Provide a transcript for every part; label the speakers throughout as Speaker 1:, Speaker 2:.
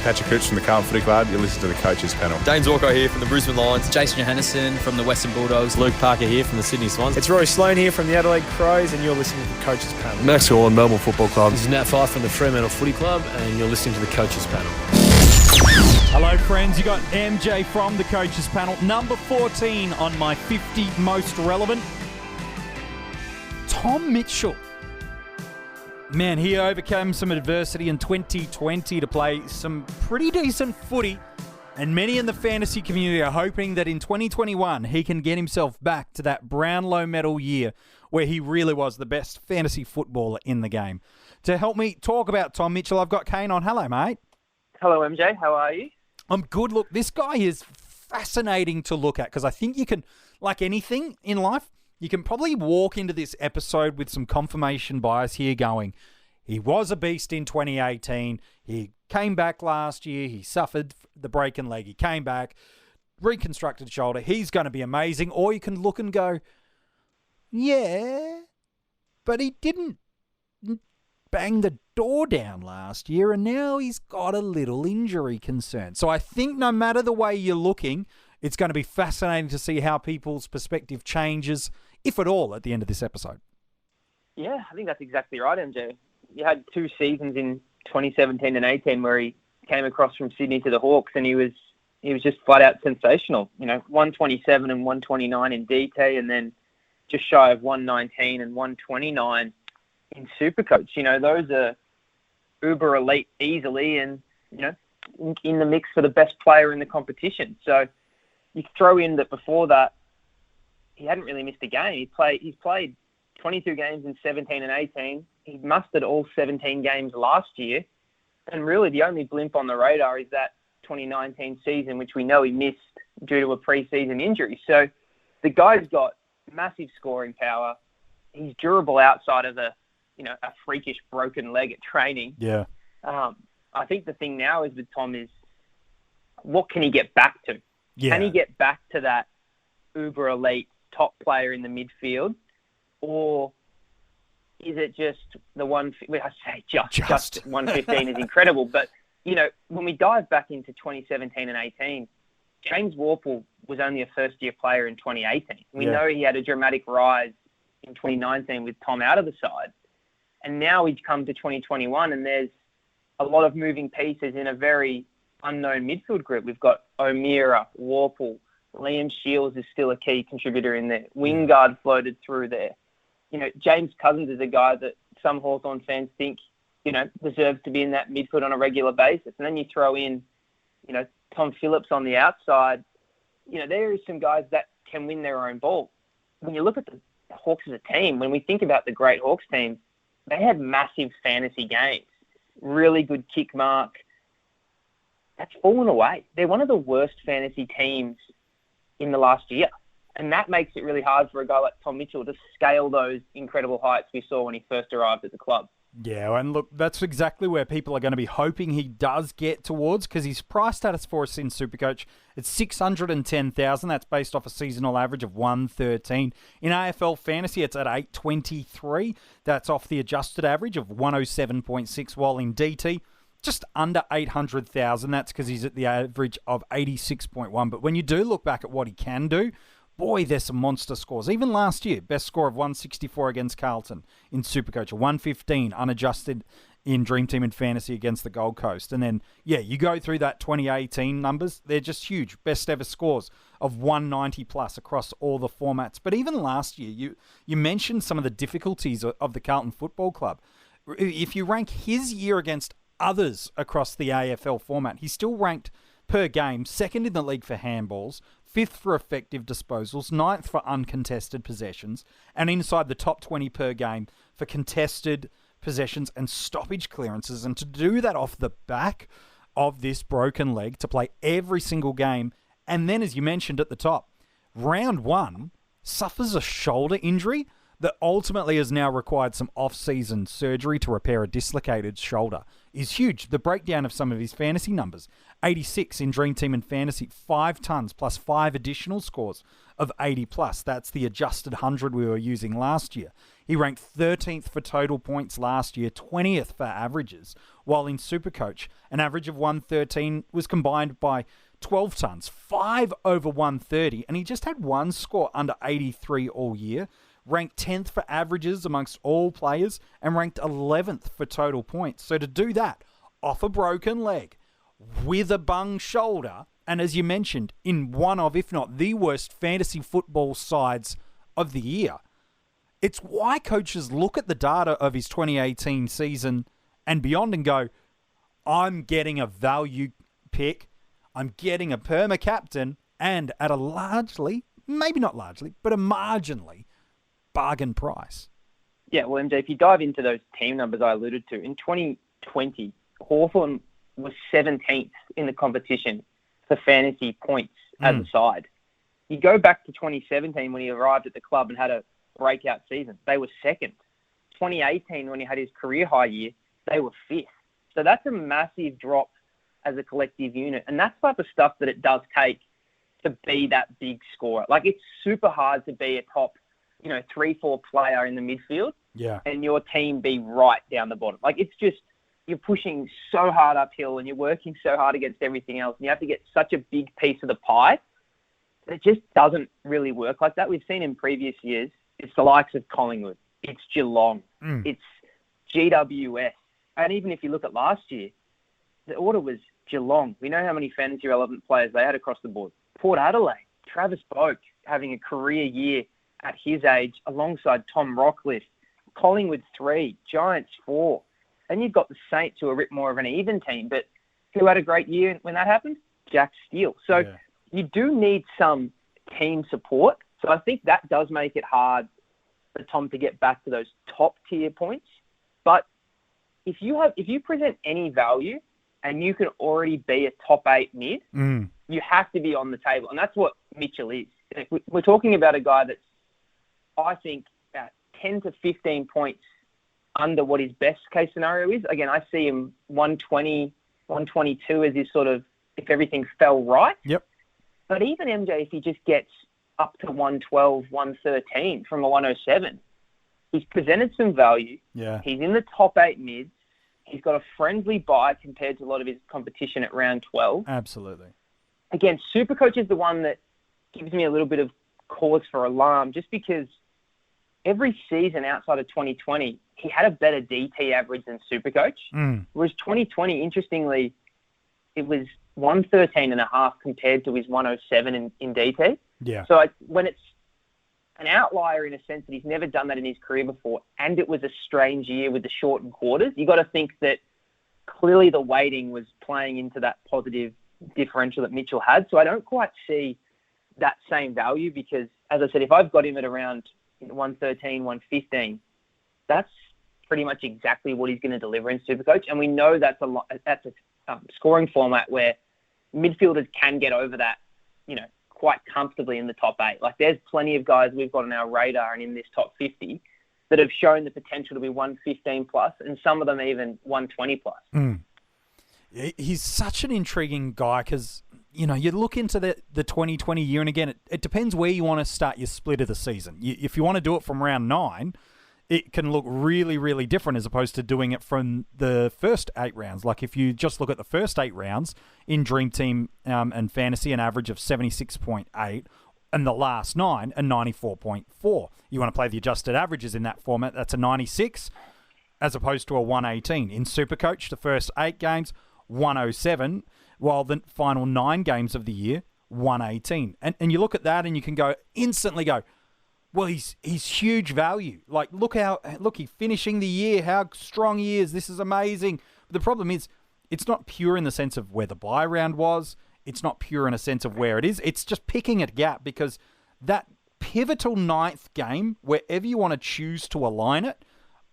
Speaker 1: Patrick Cooch from the Carlton Footy Club. You listen to the Coaches Panel.
Speaker 2: Dane Zorko here from the Brisbane Lions.
Speaker 3: Jason Johannesson from the Western Bulldogs.
Speaker 4: Luke Parker here from the Sydney Swans.
Speaker 5: It's Rory Sloane here from the Adelaide Crows, and you're listening to the Coaches Panel.
Speaker 6: Max Gorn, Melbourne Football Club.
Speaker 4: This is Nat Fyfe from the Fremantle Footy Club, and you're listening to the Coaches Panel.
Speaker 7: Hello friends, you got MJ from the Coaches Panel. Number 14 on my 50 most relevant. Tom Mitchell. Man, he overcame some adversity in 2020 to play some pretty decent footy, and many in the fantasy community are hoping that in 2021 he can get himself back to that Brownlow medal year where he really was the best fantasy footballer in the game. To help me talk about Tom Mitchell, I've got Kane on. Hello, mate.
Speaker 8: Hello, MJ. How are you?
Speaker 7: I'm good. Look, this guy is fascinating to look at because I think you can, like anything in life, you can probably walk into this episode with some confirmation bias here going, he was a beast in 2018. He came back last year. He suffered the broken leg. He came back, reconstructed shoulder. He's going to be amazing. Or you can look and go, yeah, but he didn't bang the door down last year, and now he's got a little injury concern. So I think no matter the way you're looking, it's going to be fascinating to see how people's perspective changes, if at all, at the end of this episode.
Speaker 8: Yeah, I think that's exactly right, MJ. You had 2 seasons in 2017 and 18 where he came across from Sydney to the Hawks, and he was just flat out sensational. 127 and 129 in DT, and then just shy of 119 and 129 in SuperCoach. Those are uber elite easily, and in the mix for the best player in the competition. So you throw in that before that he hadn't really missed a game. He's played 22 games in 17 and 18. He mustered all 17 games last year, and really the only blimp on the radar is that 2019 season, which we know he missed due to a pre-season injury. So the guy's got massive scoring power. He's durable outside of a freakish broken leg at training.
Speaker 7: Yeah.
Speaker 8: I think the thing now is with Tom is, what can he get back to?
Speaker 7: Yeah.
Speaker 8: Can he get back to that uber elite top player in the midfield, or is it just the one? I say just 115 is incredible, but when we dive back into 2017 and 18, James Worpel was only a first-year player in 2018. We know he had a dramatic rise in 2019 with Tom out of the side. And now we've come to 2021, and there's a lot of moving pieces in a very unknown midfield group. We've got O'Meara, Worpel, Liam Shields is still a key contributor in there. Wingard floated through there. James Cousins is a guy that some Hawthorn fans think, deserves to be in that midfield on a regular basis. And then you throw in, Tom Phillips on the outside. There are some guys that can win their own ball. When you look at the Hawks as a team, when we think about the great Hawks teams, they had massive fantasy games, really good kick mark. That's fallen away. They're one of the worst fantasy teams in the last year. And that makes it really hard for a guy like Tom Mitchell to scale those incredible heights we saw when he first arrived at the club.
Speaker 7: Yeah, and look, that's exactly where people are going to be hoping he does get towards, because his price status for us in SuperCoach, it's 610,000. That's based off a seasonal average of 113. In AFL Fantasy, it's at 823. That's off the adjusted average of 107.6, while in DT, just under 800,000. That's because he's at the average of 86.1. But when you do look back at what he can do, boy, there's some monster scores. Even last year, best score of 164 against Carlton in SuperCoach, a 115 unadjusted in DreamTeam and Fantasy against the Gold Coast. And then, you go through that 2018 numbers, they're just huge. Best ever scores of 190 plus across all the formats. But even last year, you mentioned some of the difficulties of the Carlton Football Club. If you rank his year against others across the AFL format, he's still ranked per game, second in the league for handballs, fifth for effective disposals, ninth for uncontested possessions, and inside the top 20 per game for contested possessions and stoppage clearances. And to do that off the back of this broken leg, to play every single game, and then, as you mentioned at the top, round one, suffers a shoulder injury that ultimately has now required some off-season surgery to repair a dislocated shoulder, is huge. The breakdown of some of his fantasy numbers: 86 in DreamTeam and Fantasy, 5 tons plus 5 additional scores of 80 plus. That's the adjusted 100 we were using last year. He ranked 13th for total points last year, 20th for averages, while in SuperCoach, an average of 113 was combined by 12 tons, 5 over 130, and he just had one score under 83 all year, ranked 10th for averages amongst all players, and ranked 11th for total points. So to do that off a broken leg, with a bung shoulder, and as you mentioned, in one of, if not the worst fantasy football sides of the year, it's why coaches look at the data of his 2018 season and beyond and go, I'm getting a value pick, I'm getting a perma captain, and at a largely, maybe not largely, but a marginally bargain price.
Speaker 8: Yeah, well, MJ, if you dive into those team numbers I alluded to, in 2020, Hawthorn was 17th in the competition for fantasy points as a side. You go back to 2017 when he arrived at the club and had a breakout season. They were second. 2018, when he had his career high year, they were fifth. So that's a massive drop as a collective unit. And that's the type of stuff that it does take to be that big scorer. Like, it's super hard to be a top, 3-4 player in the midfield and your team be right down the bottom. Like, it's just, you're pushing so hard uphill and you're working so hard against everything else, and you have to get such a big piece of the pie that it just doesn't really work like that. We've seen in previous years, it's the likes of Collingwood, it's Geelong, it's GWS. And even if you look at last year, the order was Geelong. We know how many fantasy relevant players they had across the board. Port Adelaide, Travis Boak having a career year at his age alongside Tom Rockcliffe. Collingwood 3, Giants 4. Then you've got the Saints, who are a bit more of an even team, but who had a great year when that happened? Jack Steele. So you do need some team support. So I think that does make it hard for Tom to get back to those top tier points. But if you present any value and you can already be a top 8 mid, you have to be on the table. And that's what Mitchell is. We're talking about a guy that's, I think, at 10 to 15 points under what his best case scenario is. Again, I see him 120, 122 as his sort of, if everything fell right.
Speaker 7: Yep.
Speaker 8: But even MJ, if he just gets up to 112, 113 from a 107, he's presented some value.
Speaker 7: Yeah.
Speaker 8: He's in the top 8 mids. He's got a friendly buy compared to a lot of his competition at round 12.
Speaker 7: Absolutely.
Speaker 8: Again, SuperCoach is the one that gives me a little bit of cause for alarm, just because every season outside of 2020, he had a better DT average than SuperCoach. Whereas 2020, interestingly, it was 113.5 compared to his 107 in DT.
Speaker 7: Yeah.
Speaker 8: So when it's an outlier in a sense that he's never done that in his career before, and it was a strange year with the shortened quarters, you got to think that clearly the weighting was playing into that positive differential that Mitchell had. So I don't quite see that same value because, as I said, if I've got him at around 113, 115, that's pretty much exactly what he's going to deliver in SuperCoach. And we know that's a scoring format where midfielders can get over that, quite comfortably in the top 8. Like, there's plenty of guys we've got on our radar and in this top 50 that have shown the potential to be 115 plus, and some of them even 120 plus.
Speaker 7: He's such an intriguing guy because, you look into the 2020 year, and again, it depends where you want to start your split of the season. If you want to do it from round 9, it can look really, really different as opposed to doing it from the first 8 rounds. Like, if you just look at the first 8 rounds in Dream Team and Fantasy, an average of 76.8, and the last 9, a 94.4. You want to play the adjusted averages in that format, that's a 96 as opposed to a 118. In SuperCoach, the first 8 games, 107, while the final 9 games of the year, 118. And you look at that and you can instantly go, well, he's huge value. Like, look, he's finishing the year, how strong he is. This is amazing. But the problem is, it's not pure in the sense of where the bye round was. It's not pure in a sense of where it is. It's just picking a gap because that pivotal 9th game, wherever you want to choose to align it,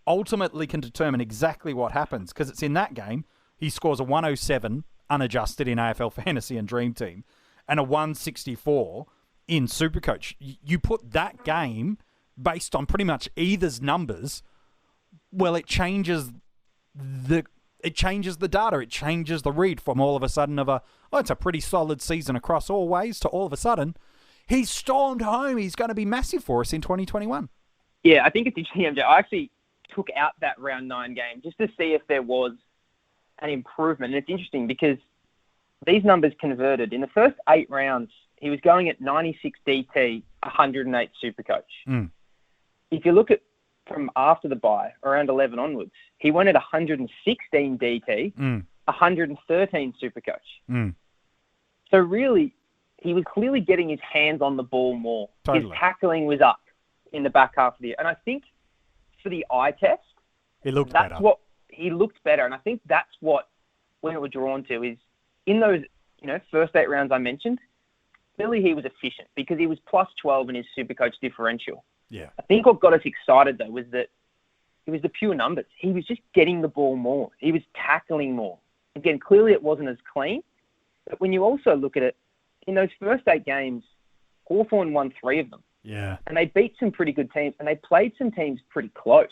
Speaker 7: ultimately can determine exactly what happens because it's in that game. He scores a 107 unadjusted in AFL Fantasy and Dream Team and a 164 in SuperCoach. You put that game based on pretty much either's numbers, well, it changes the data. It changes the read from all of a sudden of it's a pretty solid season across all ways to all of a sudden He's stormed home. He's going to be massive for us in 2021.
Speaker 8: Yeah, I think it's interesting, MJ. I actually took out that round 9 game just to see if there was an improvement. And it's interesting because these numbers converted. In the first 8 rounds, he was going at 96 DT, 108 SuperCoach. If you look at from after the bye, around 11 onwards, he went at 116 DT, 113 SuperCoach. So really, he was clearly getting his hands on the ball more.
Speaker 7: Totally.
Speaker 8: His tackling was up in the back half of the year. And I think for the eye test,
Speaker 7: He looked
Speaker 8: that's
Speaker 7: better.
Speaker 8: what he looked better. And I think that's what we were drawn to is in those, first 8 rounds I mentioned, clearly he was efficient because he was plus 12 in his SuperCoach differential.
Speaker 7: Yeah.
Speaker 8: I think what got us excited, though, was that it was the pure numbers. He was just getting the ball more. He was tackling more. Again, clearly it wasn't as clean. But when you also look at it, in those first 8 games, Hawthorn won 3 of them.
Speaker 7: Yeah.
Speaker 8: And they beat some pretty good teams, and they played some teams pretty close.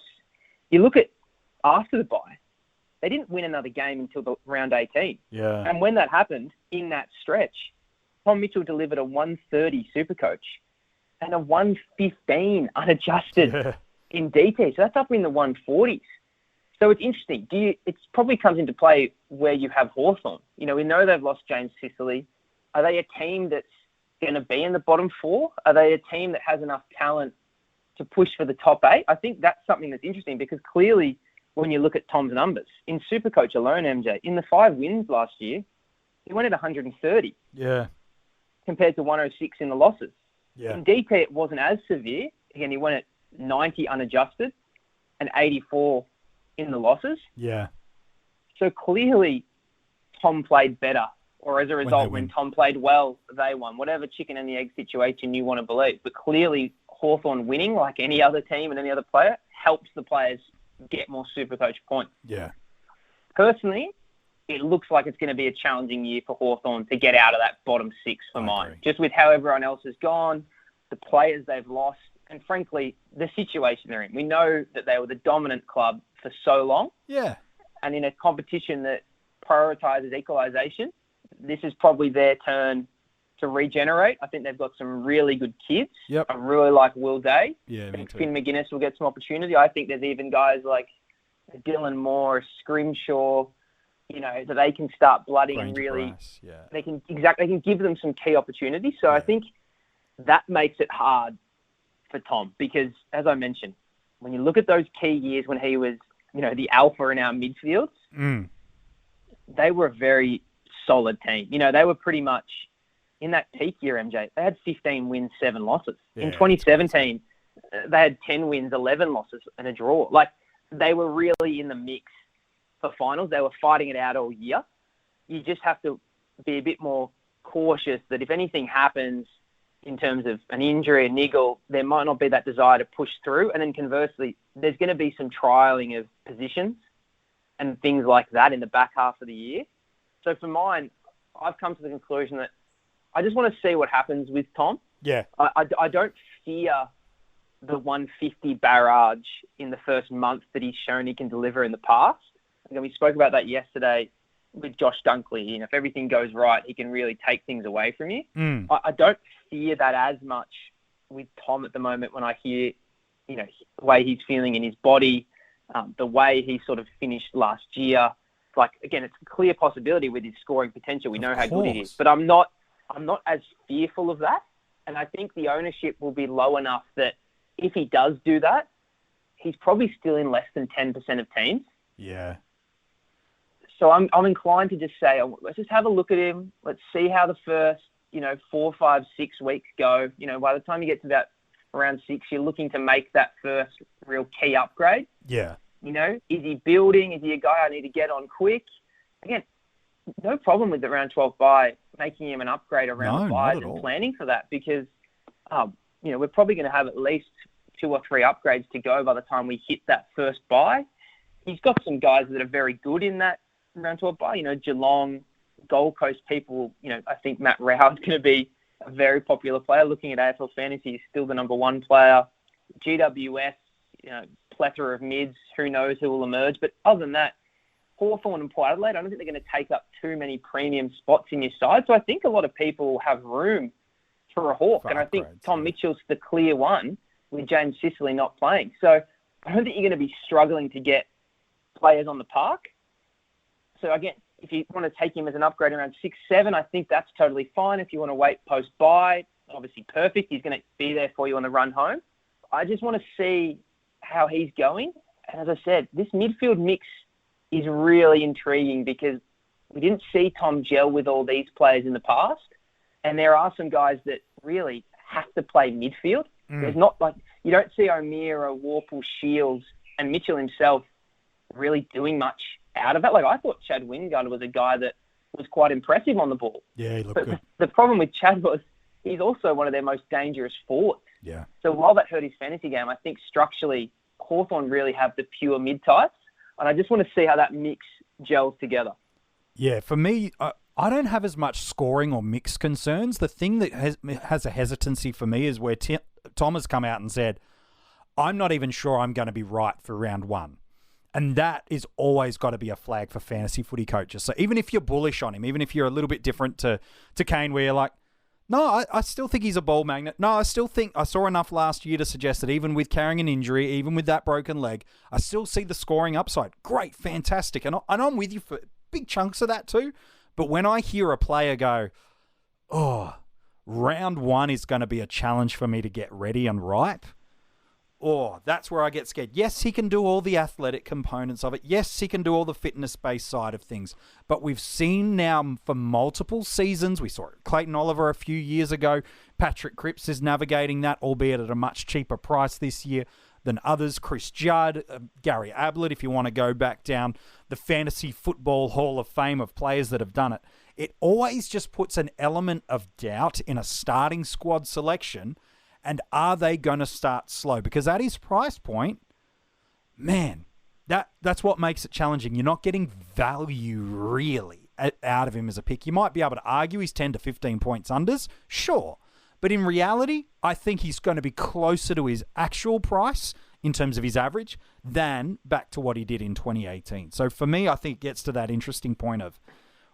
Speaker 8: You look at after the bye, they didn't win another game until the round 18.
Speaker 7: Yeah.
Speaker 8: And when that happened, in that stretch, Tom Mitchell delivered a 130 SuperCoach and a 115 unadjusted in DT. So that's up in the 140s. So it's interesting. It probably comes into play where you have Hawthorn. We know they've lost James Sicily. Are they a team that's going to be in the bottom 4? Are they a team that has enough talent to push for the top 8? I think that's something that's interesting because clearly when you look at Tom's numbers, in SuperCoach alone, MJ, in the 5 wins last year, he went at 130 compared to 106 in the losses.
Speaker 7: Yeah.
Speaker 8: In DT, it wasn't as severe. Again, he went at 90 unadjusted and 84 in the losses.
Speaker 7: Yeah.
Speaker 8: So clearly, Tom played better. Or as a result, when Tom played well, they won. Whatever chicken and the egg situation you want to believe. But clearly, Hawthorn winning, like any other team and any other player, helps the players get more SuperCoach points.
Speaker 7: Yeah.
Speaker 8: Personally, it looks like it's going to be a challenging year for Hawthorn to get out of that bottom 6 for mine.
Speaker 7: Agree.
Speaker 8: Just with how everyone else has gone, the players they've lost, and frankly, the situation they're in. We know that they were the dominant club for so long.
Speaker 7: Yeah.
Speaker 8: And in a competition that prioritises equalisation, this is probably their turn to regenerate. I think they've got some really good kids.
Speaker 7: Yep.
Speaker 8: I really like Will Day.
Speaker 7: Yeah,
Speaker 8: I
Speaker 7: me
Speaker 8: think
Speaker 7: too.
Speaker 8: Finn McGuinness will get some opportunity. I think there's even guys like Dylan Moore, Scrimshaw, that they can start blooding and
Speaker 7: Granger
Speaker 8: really.
Speaker 7: Bryce, yeah.
Speaker 8: They can give them some key opportunities. So I think that makes it hard for Tom because, as I mentioned, when you look at those key years when he was, the alpha in our midfields, they were a very solid team. They were pretty much in that peak year, MJ. They had 15 wins, 7 losses. In 2017, they had 10 wins, 11 losses, and a draw. Like, they were really in the mix for finals. They were fighting it out all year. You just have to be a bit more cautious that if anything happens in terms of an injury, a niggle, there might not be that desire to push through. And then conversely, there's going to be some trialing of positions and things like that in the back half of the year. So for mine, I've come to the conclusion that I just want to see what happens with Tom.
Speaker 7: Yeah.
Speaker 8: I don't fear the 150 barrage in the first month that he's shown he can deliver in the past. Again, we spoke about that yesterday with Josh Dunkley. If everything goes right, he can really take things away from you. I don't fear that as much with Tom at the moment when I hear, the way he's feeling in his body, the way he sort of finished last year. Like, again, it's a clear possibility with his scoring potential. We know how good he is. But I'm not as fearful of that. And I think the ownership will be low enough that if he does do that, he's probably still in less than 10% of teams.
Speaker 7: Yeah.
Speaker 8: So I'm inclined to just say, let's just have a look at him. Let's see how the first, 4, 5, 6 weeks go. By the time you get to about around 6, you're looking to make that first real key upgrade.
Speaker 7: Yeah.
Speaker 8: Is he building? Is he a guy I need to get on quick? Again, no problem with the round 12 bye, making him an upgrade around the buys and planning for that because, we're probably going to have at least 2 or 3 upgrades to go by the time we hit that first bye. He's got some guys that are very good in that round 12 bye. Geelong, Gold Coast people, I think Matt Roward's going to be a very popular player. Looking at AFL Fantasy, he's still the number 1 player. GWS, plethora of mids. Who knows who will emerge? But other than that, Hawthorn and Port Adelaide, I don't think they're going to take up too many premium spots in your side. So I think a lot of people have room for a Hawk. And I think Tom Mitchell's the clear one with James Sicily not playing. So I don't think you're going to be struggling to get players on the park. So again, if you want to take him as an upgrade around 6-7, I think that's totally fine. If you want to wait post-bye, obviously perfect. He's going to be there for you on the run home. I just want to see how he's going. And as I said, this midfield mix is really intriguing because we didn't see Tom gel with all these players in the past. And there are some guys that really have to play midfield. There's not like, you don't see O'Meara, Warple, Shields, and Mitchell himself really doing much out of that. Like, I thought Chad Wingard was a guy that was quite impressive on the ball.
Speaker 7: Yeah, he looked good.
Speaker 8: The problem with Chad was he's also one of their most dangerous forwards.
Speaker 7: Yeah.
Speaker 8: So while that hurt his fantasy game, I think structurally Hawthorn really have the pure mid-types. And I just want to see how that mix gels together.
Speaker 7: Yeah, for me, I don't have as much scoring or mix concerns. The thing that has a hesitancy for me is where Tom has come out and said, I'm not even sure I'm going to be right for round one. And that is always got to be a flag for fantasy footy coaches. So even if you're bullish on him, even if you're a little bit different to Kane, where you're like, no, I still think he's a ball magnet. No, I still think I saw enough last year to suggest that even with carrying an injury, even with that broken leg, I still see the scoring upside. Great, fantastic. And I'm with you for big chunks of that too. But when I hear a player go, oh, round one is going to be a challenge for me to get ready and ripe, oh, that's where I get scared. Yes, he can do all the athletic components of it. Yes, he can do all the fitness-based side of things. But we've seen now for multiple seasons, we saw it Clayton Oliver a few years ago. Patrick Cripps is navigating that, albeit at a much cheaper price this year than others. Chris Judd, Gary Ablett, if you want to go back down the Fantasy Football Hall of Fame of players that have done it. It always just puts an element of doubt in a starting squad selection. And are they going to start slow? Because at his price point, man, that's what makes it challenging. You're not getting value really out of him as a pick. You might be able to argue he's 10 to 15 points unders, sure. But in reality, I think he's going to be closer to his actual price in terms of his average than back to what he did in 2018. So for me, I think it gets to that interesting point of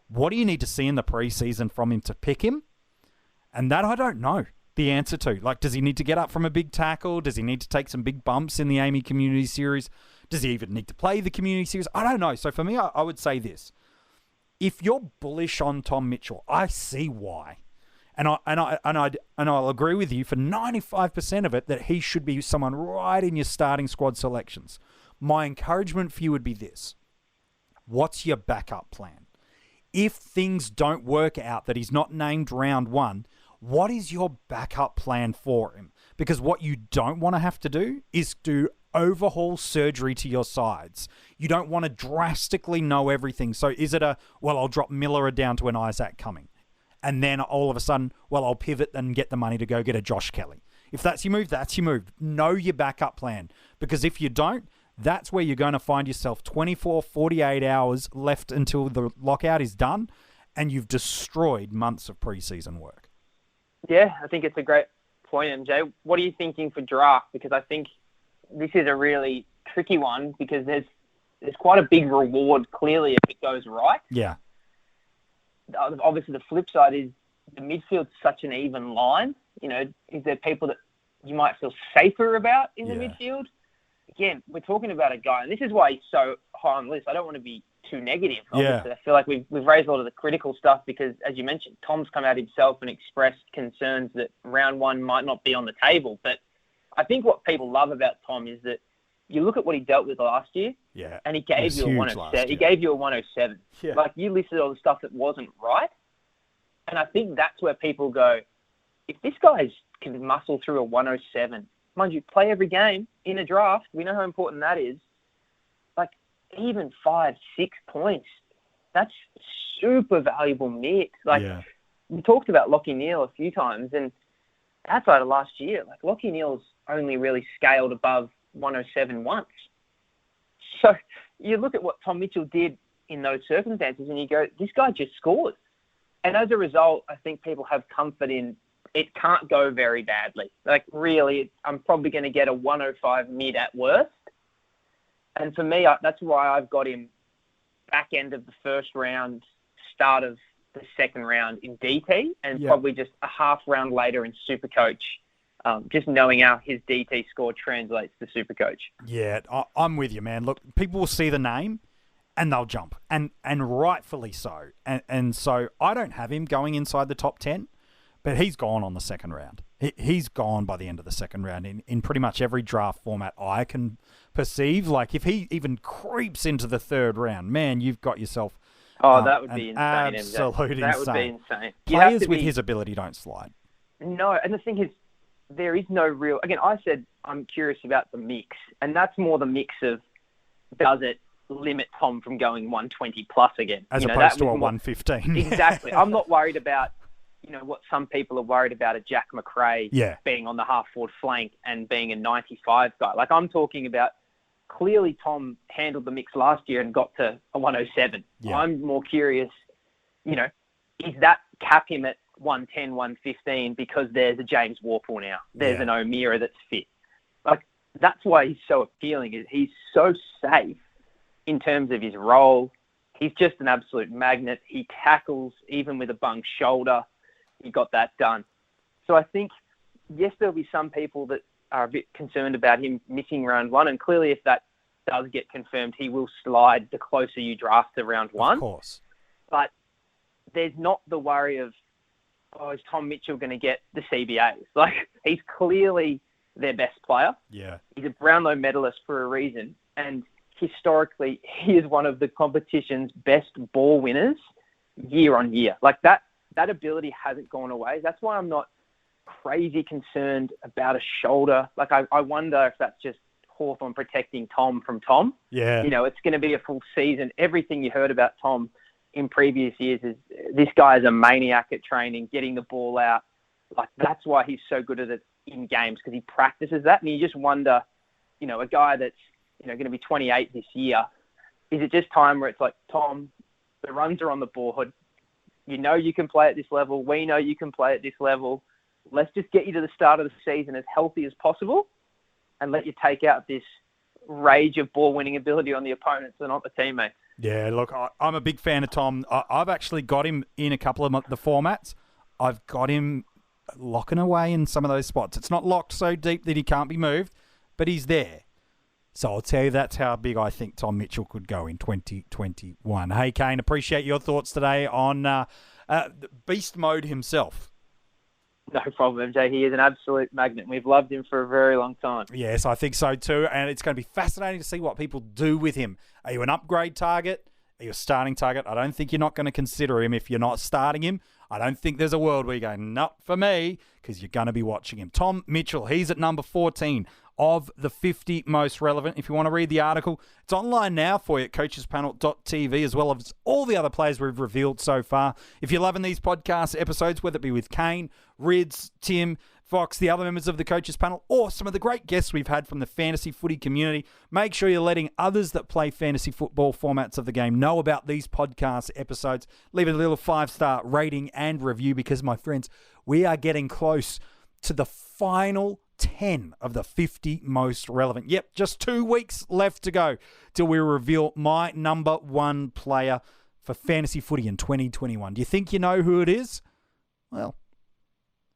Speaker 7: what do you need to see in the preseason from him to pick him? And that I don't know the answer to. Like, does he need to get up from a big tackle? Does he need to take some big bumps in the Amy Community Series? Does he even need to play the Community Series? I don't know. So for me, I would say this. If you're bullish on Tom Mitchell, I see why. And I'll agree with you for 95% of it that he should be someone right in your starting squad selections. My encouragement for you would be this. What's your backup plan? If things don't work out, that he's not named round one, what is your backup plan for him? Because what you don't want to have to do is do overhaul surgery to your sides. You don't want to drastically know everything. So is it I'll drop Miller down to an Isaac Cumming. And then all of a sudden, I'll pivot and get the money to go get a Josh Kelly. If that's your move, that's your move. Know your backup plan. Because if you don't, that's where you're going to find yourself 24, 48 hours left until the lockout is done, and you've destroyed months of preseason work.
Speaker 8: Yeah, I think it's a great point, MJ. What are you thinking for draft? Because I think this is a really tricky one because there's quite a big reward, clearly, if it goes right.
Speaker 7: Yeah.
Speaker 8: Obviously, the flip side is the midfield's such an even line. You know, is there people that you might feel safer about in the midfield? Again, we're talking about a guy, and this is why he's so high on the list. I don't want to be too negative. Obviously.
Speaker 7: Yeah.
Speaker 8: I feel like we've raised a lot of the critical stuff because, as you mentioned, Tom's come out himself and expressed concerns that round one might not be on the table. But I think what people love about Tom is that you look at what he dealt with last year, and he gave you a 107. He gave you a 107.
Speaker 7: Yeah.
Speaker 8: Like, you listed all the stuff that wasn't right, and I think that's where people go, if this guy can muscle through a 107, mind you, play every game in a draft, we know how important that is, like, even 5-6 points, that's super valuable mix. Like, we talked about Lachie Neale a few times, and outside of last year, like, Lachie Neale's only really scaled above 107 once. So you look at what Tom Mitchell did in those circumstances and you go, this guy just scores. And as a result, I think people have comfort in it can't go very badly. Like, really, I'm probably going to get a 105 mid at worst. And for me, that's why I've got him back end of the first round, start of the second round in DT and
Speaker 7: Yeah.
Speaker 8: probably just a half round later in SuperCoach, just knowing how his DT score translates to SuperCoach.
Speaker 7: Yeah, I'm with you, man. Look, people will see the name and they'll jump, and rightfully so. And so I don't have him going inside the top 10, but he's gone on the second round. He's gone by the end of the second round in pretty much every draft format I can perceive. Like, if he even creeps into the third round, man, you've got yourself
Speaker 8: That would be
Speaker 7: an
Speaker 8: insane.
Speaker 7: absolute
Speaker 8: That
Speaker 7: insane.
Speaker 8: would be insane. You have
Speaker 7: Players
Speaker 8: to
Speaker 7: with
Speaker 8: be-
Speaker 7: his ability don't slide.
Speaker 8: No, and the thing is, there is no real... Again, I said I'm curious about the mix, and that's more the mix of does it limit Tom from going 120 plus again?
Speaker 7: As
Speaker 8: that
Speaker 7: opposed to
Speaker 8: was
Speaker 7: a
Speaker 8: more-
Speaker 7: 115.
Speaker 8: Exactly. I'm not worried about, what some people are worried about, a Jack McRae
Speaker 7: Yeah.
Speaker 8: being on the half-forward flank and being a 95 guy. Like, I'm talking about, clearly Tom handled the mix last year and got to a 107.
Speaker 7: Yeah.
Speaker 8: I'm more curious, is that cap him at 110, 115 because there's a James Warpool now. There's
Speaker 7: Yeah.
Speaker 8: an O'Meara that's fit. Like, that's why he's so appealing. Is he's so safe in terms of his role. He's just an absolute magnet. He tackles even with a bung shoulder. He got that done. So I think, yes, there'll be some people that are a bit concerned about him missing round one. And clearly, if that does get confirmed, he will slide the closer you draft to round one.
Speaker 7: Of course.
Speaker 8: But there's not the worry of, is Tom Mitchell going to get the CBAs? Like, he's clearly their best player.
Speaker 7: Yeah.
Speaker 8: He's a Brownlow medalist for a reason. And historically, he is one of the competition's best ball winners year on year. Like, that ability hasn't gone away. That's why I'm not crazy concerned about a shoulder. Like, I wonder if that's just Hawthorn protecting Tom from Tom.
Speaker 7: Yeah.
Speaker 8: It's going to be a full season. Everything you heard about Tom in previous years is this guy is a maniac at training, getting the ball out. Like, that's why he's so good at it in games, because he practices that. And you just wonder, a guy that's, going to be 28 this year, is it just time where it's like, Tom, the runs are on the board. You can play at this level. We know you can play at this level. Let's just get you to the start of the season as healthy as possible and let you take out this rage of ball-winning ability on the opponents and not the teammates.
Speaker 7: Yeah, look, I'm a big fan of Tom. I've actually got him in a couple of the formats. I've got him locking away in some of those spots. It's not locked so deep that he can't be moved, but he's there. So I'll tell you, that's how big I think Tom Mitchell could go in 2021. Hey, Kane, appreciate your thoughts today on Beast Mode himself.
Speaker 8: No problem, MJ. He is an absolute magnet. We've loved him for a very long time.
Speaker 7: Yes, I think so too. And it's going to be fascinating to see what people do with him. Are you an upgrade target? Are you a starting target? I don't think you're not going to consider him if you're not starting him. I don't think there's a world where you go, not for me, because you're going to be watching him. Tom Mitchell, he's at number 14 of the 50 most relevant. If you want to read the article, it's online now for you at coachespanel.tv, as well as all the other players we've revealed so far. If you're loving these podcast episodes, whether it be with Kane, Rids, Tim, Fox, the other members of the Coaches Panel, or some of the great guests we've had from the fantasy footy community, make sure you're letting others that play fantasy football formats of the game know about these podcast episodes. Leave a little 5-star rating and review, because, my friends, we are getting close to the final 10 of the 50 most relevant. Yep, just 2 weeks left to go till we reveal my number one player for fantasy footy in 2021. Do you think you know who it is? Well,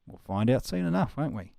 Speaker 7: we'll find out soon enough, won't we?